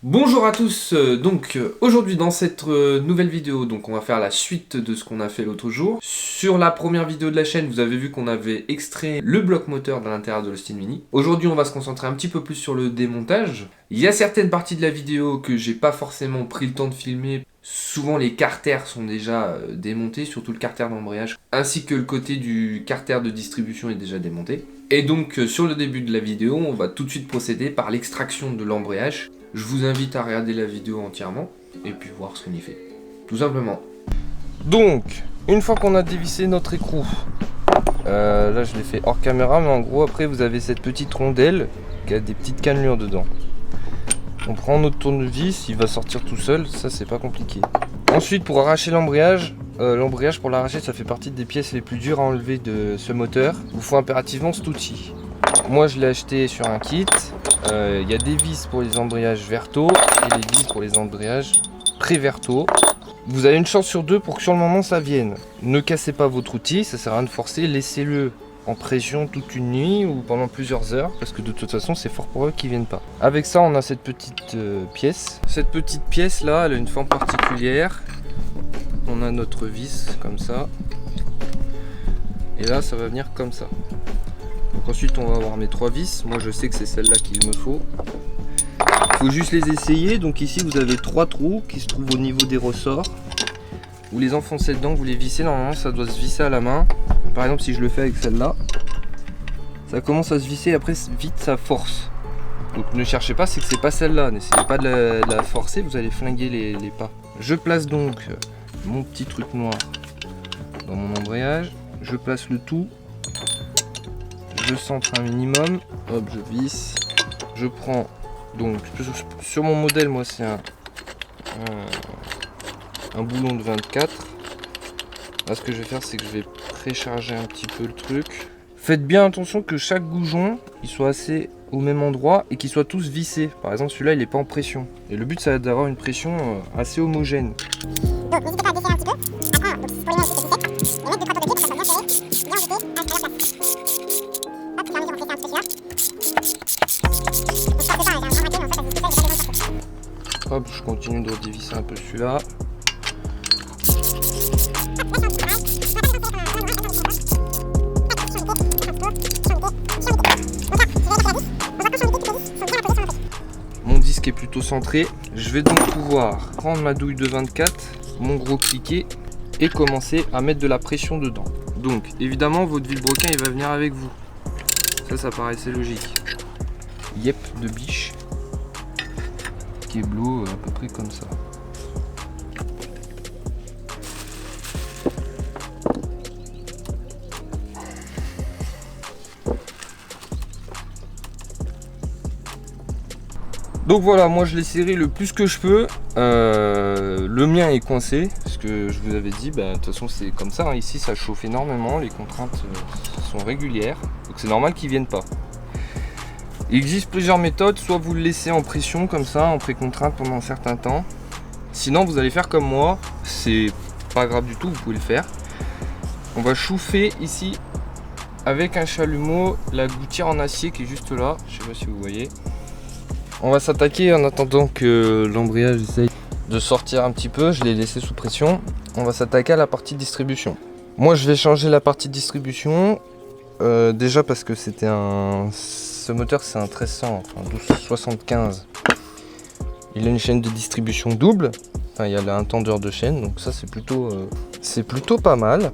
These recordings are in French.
Bonjour à tous, aujourd'hui dans cette nouvelle vidéo, on va faire la suite de ce qu'on a fait l'autre jour. Sur la première vidéo de la chaîne, vous avez vu qu'on avait extrait le bloc moteur de l'intérieur de l'Austin Mini. Aujourd'hui on va se concentrer un petit peu plus sur le démontage. Il y a certaines parties de la vidéo que j'ai pas forcément pris le temps de filmer. Souvent les carters sont déjà démontés, surtout le carter d'embrayage, ainsi que le côté du carter de distribution est déjà démonté. Et donc sur le début de la vidéo, on va tout de suite procéder par l'extraction de l'embrayage. Je vous invite à regarder la vidéo entièrement et puis voir ce qu'on y fait, tout simplement. Donc, une fois qu'on a dévissé notre écrou, là je l'ai fait hors caméra, mais en gros après vous avez cette petite rondelle qui a des petites cannelures dedans. On prend notre tournevis, il va sortir tout seul, ça c'est pas compliqué. Ensuite pour arracher l'embrayage, pour l'arracher ça fait partie des pièces les plus dures à enlever de ce moteur. Il vous faut impérativement cet outil. Moi je l'ai acheté sur un kit. Il y a des vis pour les embrayages vertaux et des vis pour les embrayages pré-vertaux. Vous avez une chance sur deux pour que sur le moment ça vienne. Ne cassez pas votre outil, ça sert à rien de forcer, laissez-le en pression toute une nuit ou pendant plusieurs heures parce que de toute façon c'est fort pour eux qu'ils viennent pas. Avec ça on a cette petite pièce. Cette petite pièce là elle a une forme particulière. On a notre vis comme ça. Et là ça va venir comme ça. Donc ensuite on va avoir mes trois vis, moi je sais que c'est celle-là qu'il me faut. Il faut juste les essayer, donc ici vous avez trois trous qui se trouvent au niveau des ressorts. Vous les enfoncez dedans, vous les vissez, normalement ça doit se visser à la main. Par exemple si je le fais avec celle-là, ça commence à se visser et après vite ça force. Donc ne cherchez pas, c'est que c'est pas celle-là, n'essayez pas de la forcer, vous allez flinguer les pas. Je place donc mon petit truc noir dans mon embrayage, je place le tout. Je centre un minimum, hop je visse, je prends donc sur mon modèle moi c'est un boulon de 24. Là ce que je vais faire c'est que je vais précharger un petit peu le truc. Faites bien attention que chaque goujon il soit assez au même endroit et qu'ils soient tous vissés. Par exemple celui-là il n'est pas en pression. Et le but ça va être d'avoir une pression assez homogène. Donc n'hésitez pas à desserrer un petit peu. Après, donc, pour les mains aussi c'est vissé. Et mettre 2-3 copiers pour que ça soit bien serré, bien visser à la place. Hop, là on va presser un petit peu celui-là. Donc ça c'est pareil, j'ai un grand maquet, mais en fait ça se visse tout seul, j'ai pas besoin de sortir. Hop, je continue de redévisser un peu celui-là. Mon disque est plutôt centré. Je vais donc pouvoir prendre ma douille de 24, mon gros cliquet et commencer à mettre de la pression dedans. Donc évidemment votre vilebrequin il va venir avec vous. Ça paraissait logique. Yep, de biche. Qui est bleu à peu près comme ça. Donc voilà, moi je l'ai serré le plus que je peux. Le mien est coincé, parce que je vous avais dit, de toute façon c'est comme ça, hein. Ici ça chauffe énormément, les contraintes sont régulières, donc c'est normal qu'ils viennent pas. Il existe plusieurs méthodes, soit vous le laissez en pression comme ça, en pré-contrainte pendant un certain temps. Sinon vous allez faire comme moi, c'est pas grave du tout, vous pouvez le faire. On va chauffer ici avec un chalumeau la gouttière en acier qui est juste là, je sais pas si vous voyez. On va s'attaquer en attendant que l'embrayage essaye de sortir un petit peu, je l'ai laissé sous pression. On va s'attaquer à la partie distribution. Moi je vais changer la partie distribution, déjà parce que c'était ce moteur c'est un 1300, enfin 1275. Il a une chaîne de distribution double, enfin, il y a un tendeur de chaîne, donc ça c'est plutôt pas mal.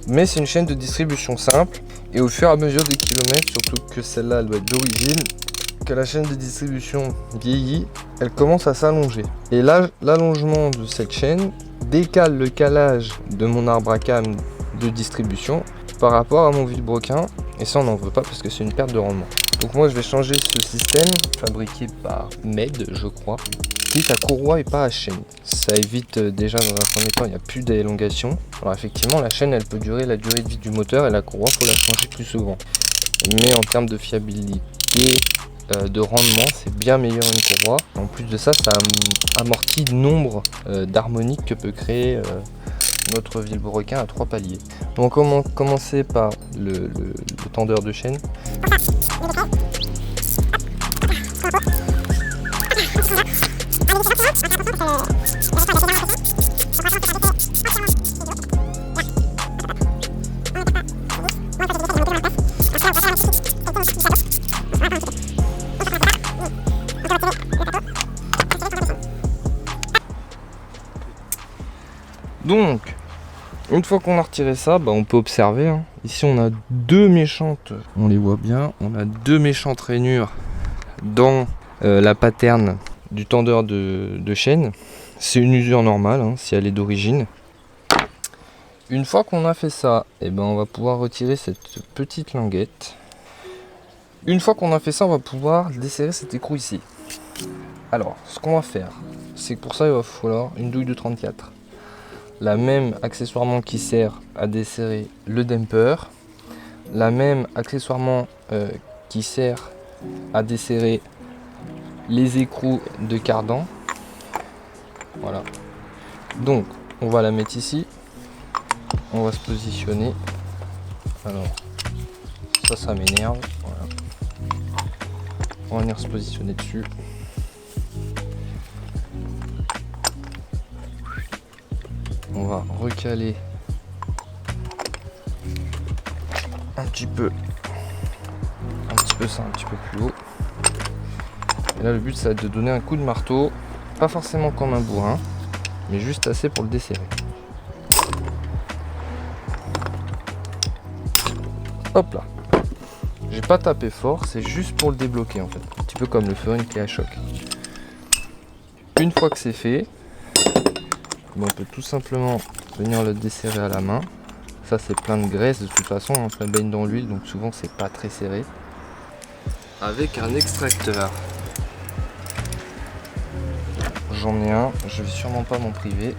Mais c'est une chaîne de distribution simple, et au fur et à mesure des kilomètres, surtout que celle-là elle doit être d'origine, que la chaîne de distribution vieillit, elle commence à s'allonger. Et là, l'allongement de cette chaîne décale le calage de mon arbre à cam de distribution par rapport à mon vilebrequin. Et ça, on n'en veut pas parce que c'est une perte de rendement. Donc moi, je vais changer ce système fabriqué par Med, je crois, qui est à courroie et pas à chaîne. Ça évite déjà dans un premier temps, il n'y a plus d'élongation. Alors effectivement, la chaîne, elle peut durer la durée de vie du moteur et la courroie, il faut la changer plus souvent. Mais en termes de fiabilité, de rendement, c'est bien meilleur une courroie. En plus de ça, ça amortit nombre d'harmoniques que peut créer notre vilebrequin à 3 paliers. Donc on va commencer par le tendeur de chaîne. Donc, une fois qu'on a retiré ça, on peut observer. Hein. Ici, on a deux méchantes, on les voit bien, on a deux méchantes rainures dans la paterne du tendeur de chaîne. C'est une usure normale, hein, si elle est d'origine. Une fois qu'on a fait ça, on va pouvoir retirer cette petite languette. Une fois qu'on a fait ça, on va pouvoir desserrer cet écrou ici. Alors, ce qu'on va faire, c'est que pour ça, il va falloir une douille de 34. La même accessoirement qui sert à desserrer le damper. La même accessoirement qui sert à desserrer les écrous de cardan. Voilà. Donc, on va la mettre ici. On va se positionner. Alors, ça m'énerve. Voilà. On va venir se positionner dessus. On va recaler un petit peu ça, un petit peu plus haut. Et là, le but, ça va être de donner un coup de marteau, pas forcément comme un bourrin, mais juste assez pour le desserrer. Hop là. J'ai pas tapé fort, c'est juste pour le débloquer en fait. Un petit peu comme le feu une clé à choc. Une fois que c'est fait, on peut tout simplement venir le desserrer à la main. Ça c'est plein de graisse de toute façon, hein, ça baigne dans l'huile, donc souvent c'est pas très serré. Avec un extracteur. J'en ai un, je vais sûrement pas m'en priver.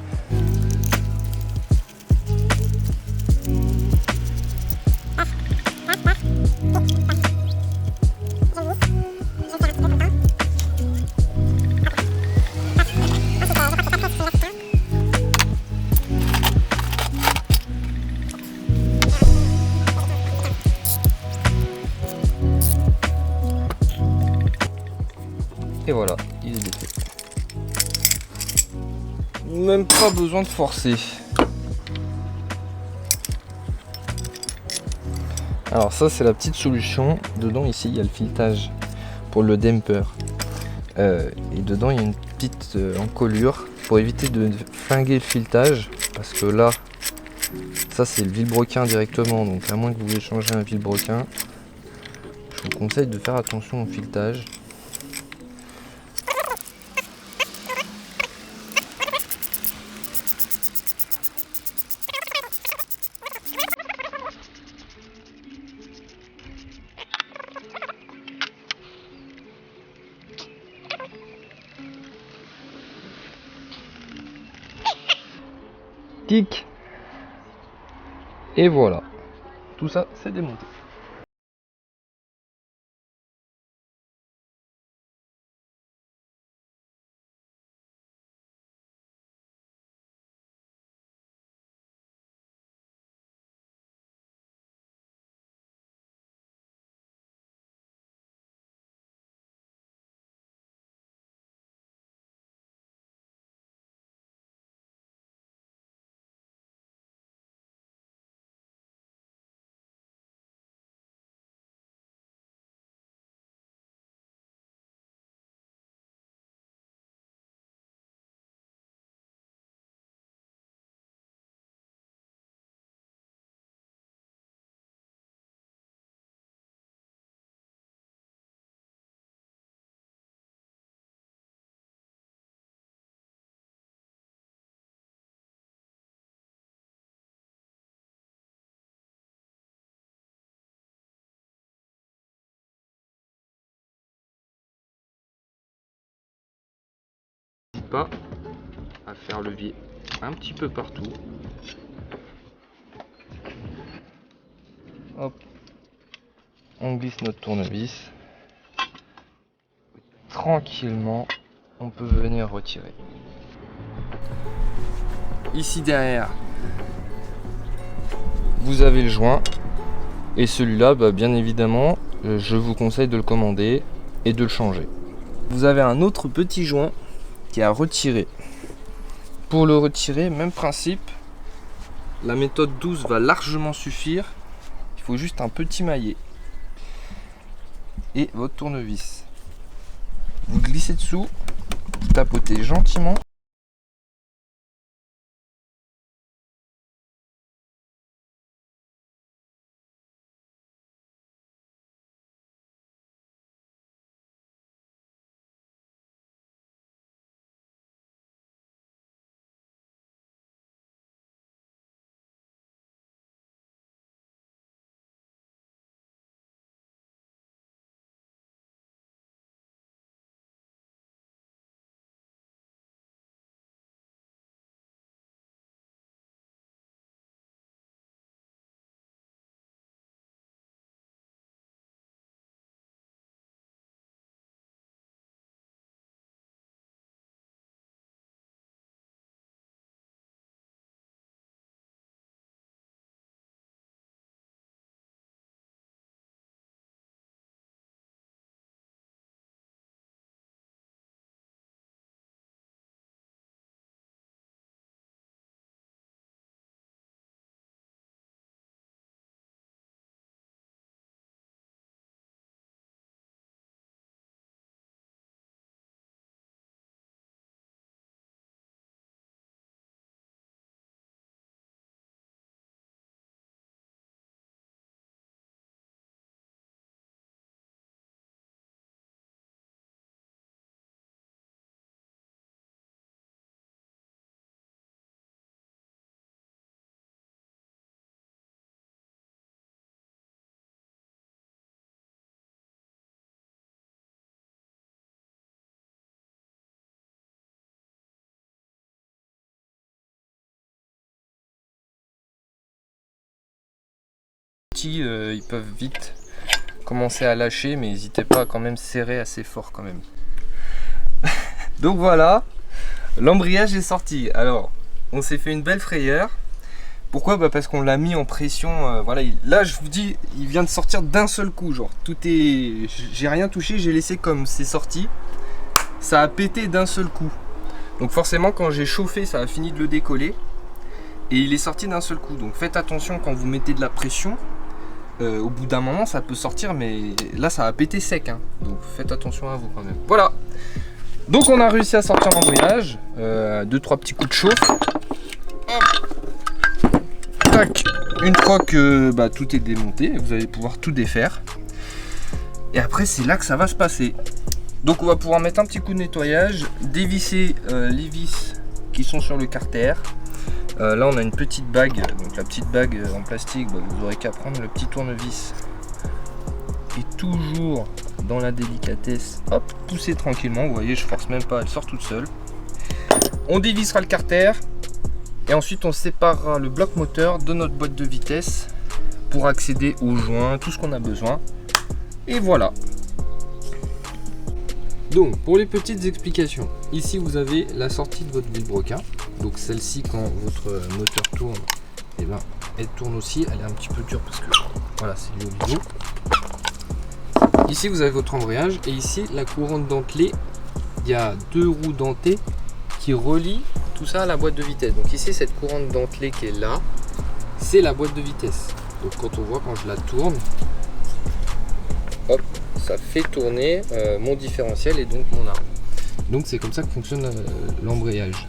Et voilà, il est défait. Même pas besoin de forcer. Alors ça c'est la petite solution. Dedans ici il y a le filetage pour le damper. Et dedans il y a une petite encolure pour éviter de flinguer le filetage. Parce que là, ça c'est le vilebrequin directement. Donc à moins que vous voulez changer un vilebrequin, je vous conseille de faire attention au filetage. Tic. Et voilà, tout ça c'est démonté. Pas à faire levier un petit peu partout. Hop, on glisse notre tournevis. Tranquillement, on peut venir retirer. Ici derrière, vous avez le joint. Et celui-là, bien évidemment, je vous conseille de le commander et de le changer. Vous avez un autre petit joint qui est à retirer. Pour le retirer, même principe, la méthode 12 va largement suffire. Il faut juste un petit maillet et votre tournevis. Vous glissez dessous, vous tapotez gentiment. Ils peuvent vite commencer à lâcher, mais n'hésitez pas à quand même serrer assez fort quand même. Donc voilà, l'embrayage est sorti. Alors, on s'est fait une belle frayeur. Pourquoi? Bah parce qu'on l'a mis en pression. Voilà, là je vous dis, il vient de sortir d'un seul coup. Genre, tout est, j'ai rien touché, j'ai laissé comme c'est sorti. Ça a pété d'un seul coup. Donc forcément, quand j'ai chauffé, ça a fini de le décoller. Et il est sorti d'un seul coup. Donc faites attention quand vous mettez de la pression. Au bout d'un moment ça peut sortir, mais là ça a pété sec, hein. Donc faites attention à vous quand même. Voilà, donc on a réussi à sortir l'embrayage. 2-3 petits coups de chauffe. Hop. Tac. Une fois que tout est démonté, vous allez pouvoir tout défaire. Et après c'est là que ça va se passer. Donc on va pouvoir mettre un petit coup de nettoyage, dévisser les vis qui sont sur le carter. Là on a une petite bague, donc la petite bague en plastique, vous aurez qu'à prendre le petit tournevis et toujours dans la délicatesse, hop, pousser tranquillement, vous voyez je force même pas, elle sort toute seule. On dévissera le carter et ensuite on séparera le bloc moteur de notre boîte de vitesse pour accéder aux joints, tout ce qu'on a besoin. Et voilà. Donc pour les petites explications, ici vous avez la sortie de votre vilebrequin. Donc celle-ci, quand votre moteur tourne, et ben elle tourne aussi. Elle est un petit peu dure parce que voilà, c'est lié au niveau. Ici vous avez votre embrayage et ici la couronne dentelée. Il y a 2 roues dentées qui relient tout ça à la boîte de vitesse. Donc ici cette couronne dentelée qui est là, c'est la boîte de vitesse. Donc quand on voit, quand je la tourne, hop, ça fait tourner mon différentiel et donc mon arme. Donc c'est comme ça que fonctionne l'embrayage.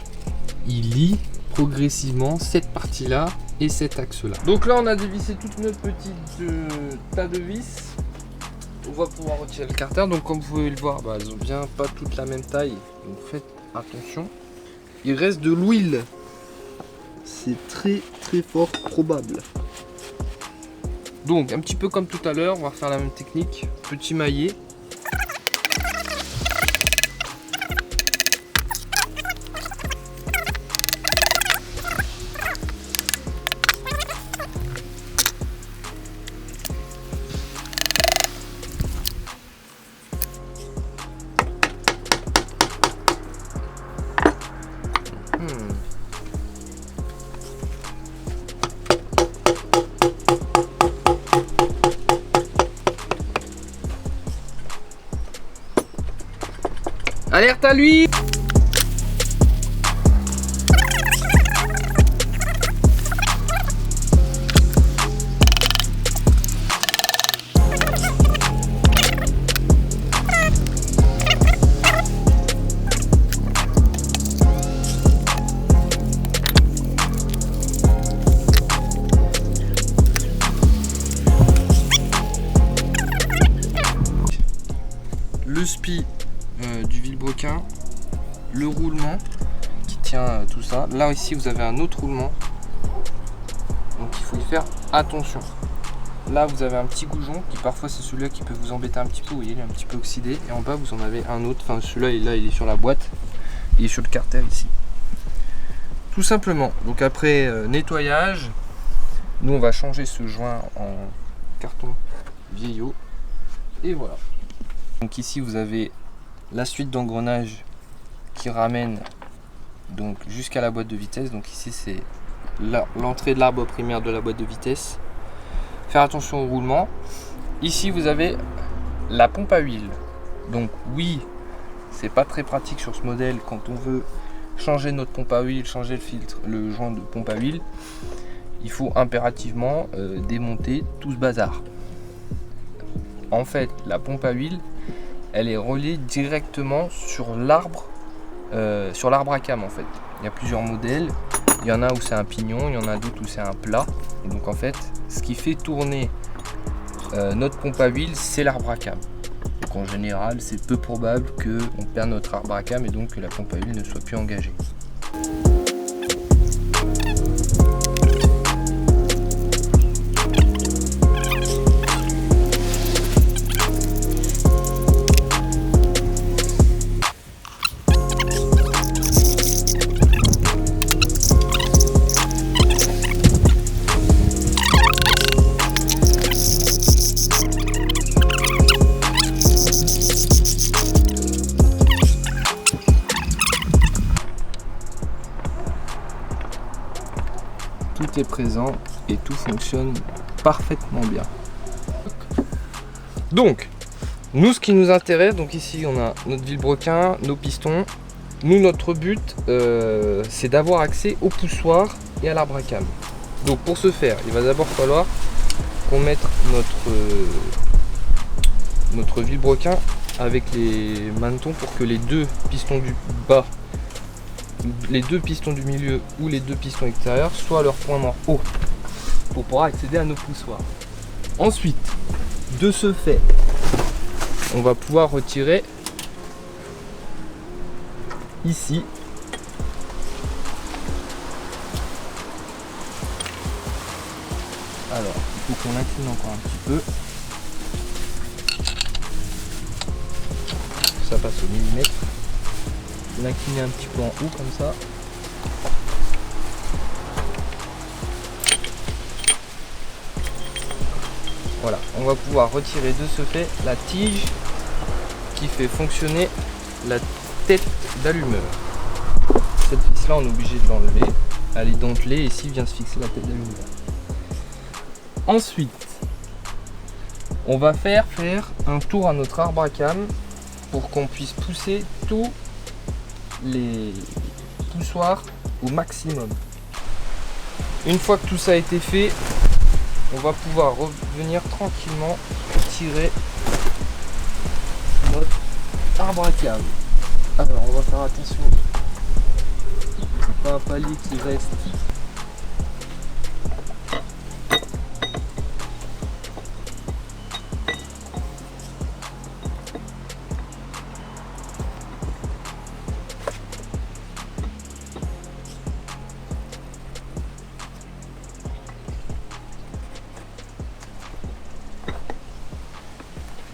Il lie progressivement cette partie là et cet axe là. Donc là on a dévissé toute notre petite tas de vis. On va pouvoir retirer le carter. Donc comme vous pouvez le voir, elles ont bien pas toutes la même taille, donc faites attention. Il reste de l'huile, c'est très fort probable. Donc un petit peu comme tout à l'heure, on va refaire la même technique, petit maillet. Alerte à lui! copie du vilebrequin, le roulement qui tient tout ça. Là ici vous avez un autre roulement, donc il faut y faire attention. Là vous avez un petit goujon qui parfois c'est celui-là qui peut vous embêter un petit peu, vous voyez il est un petit peu oxydé, et en bas vous en avez un autre, enfin celui-là là il est sur la boîte, il est sur le carter ici. Tout simplement, donc après nettoyage, nous on va changer ce joint en carton vieillot, et voilà. Donc ici vous avez la suite d'engrenages qui ramène donc jusqu'à la boîte de vitesse, donc ici c'est l'entrée de l'arbre primaire de la boîte de vitesse. Faire attention au roulement. Ici vous avez la pompe à huile. Donc oui, c'est pas très pratique sur ce modèle quand on veut changer notre pompe à huile, changer le filtre, le joint de pompe à huile. Il faut impérativement démonter tout ce bazar. En fait, la pompe à huile, elle est reliée directement sur l'arbre à cam en fait. Il y a plusieurs modèles. Il y en a où c'est un pignon, il y en a d'autres où c'est un plat. Et donc en fait, ce qui fait tourner notre pompe à huile, c'est l'arbre à cam. Donc en général, c'est peu probable qu'on perde notre arbre à cam et donc que la pompe à huile ne soit plus engagée. Tout est présent et tout fonctionne parfaitement bien. Donc, nous ce qui nous intéresse, donc ici on a notre vilebrequin, nos pistons. Nous notre but c'est d'avoir accès au poussoir et à l'arbre à cam. Donc pour ce faire, il va d'abord falloir qu'on mette notre vilebrequin avec les manetons pour que les deux pistons du bas, les deux pistons du milieu ou les deux pistons extérieurs soient à leur point mort haut pour pouvoir accéder à nos poussoirs. Ensuite, de ce fait, on va pouvoir retirer ici alors il faut qu'on incline encore un petit peu, ça passe au millimètre. L'incliner un petit peu en haut comme ça. Voilà, on va pouvoir retirer de ce fait la tige qui fait fonctionner la tête d'allumeur. Cette vis là on est obligé de l'enlever, elle est dentelée et ici vient se fixer la tête d'allumeur. Ensuite, on va faire un tour à notre arbre à cam pour qu'on puisse pousser tous les poussoirs au maximum. Une fois que tout ça a été fait, on va pouvoir revenir tranquillement tirer notre arbre à cam. Alors on va faire attention, c'est pas un palier qui reste.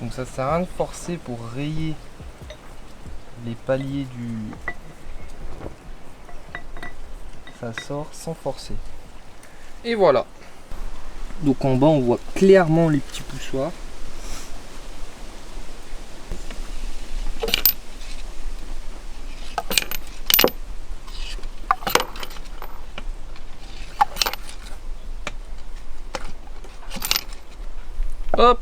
Donc ça sert à rien de forcer pour rayer les paliers du... Ça sort sans forcer. Et voilà. Donc en bas on voit clairement les petits poussoirs. Hop.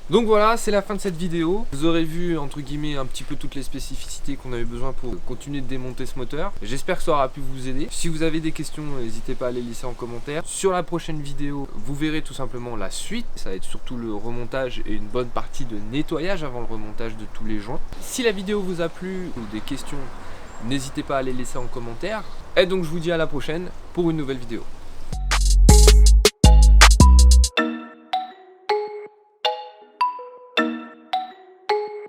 Donc voilà, c'est la fin de cette vidéo. Vous aurez vu entre guillemets un petit peu toutes les spécificités qu'on avait besoin pour continuer de démonter ce moteur. J'espère que ça aura pu vous aider. Si vous avez des questions, n'hésitez pas à les laisser en commentaire. Sur la prochaine vidéo, vous verrez tout simplement la suite. Ça va être surtout le remontage et une bonne partie de nettoyage avant le remontage de tous les joints. Si la vidéo vous a plu ou des questions, n'hésitez pas à les laisser en commentaire. Et donc je vous dis à la prochaine pour une nouvelle vidéo.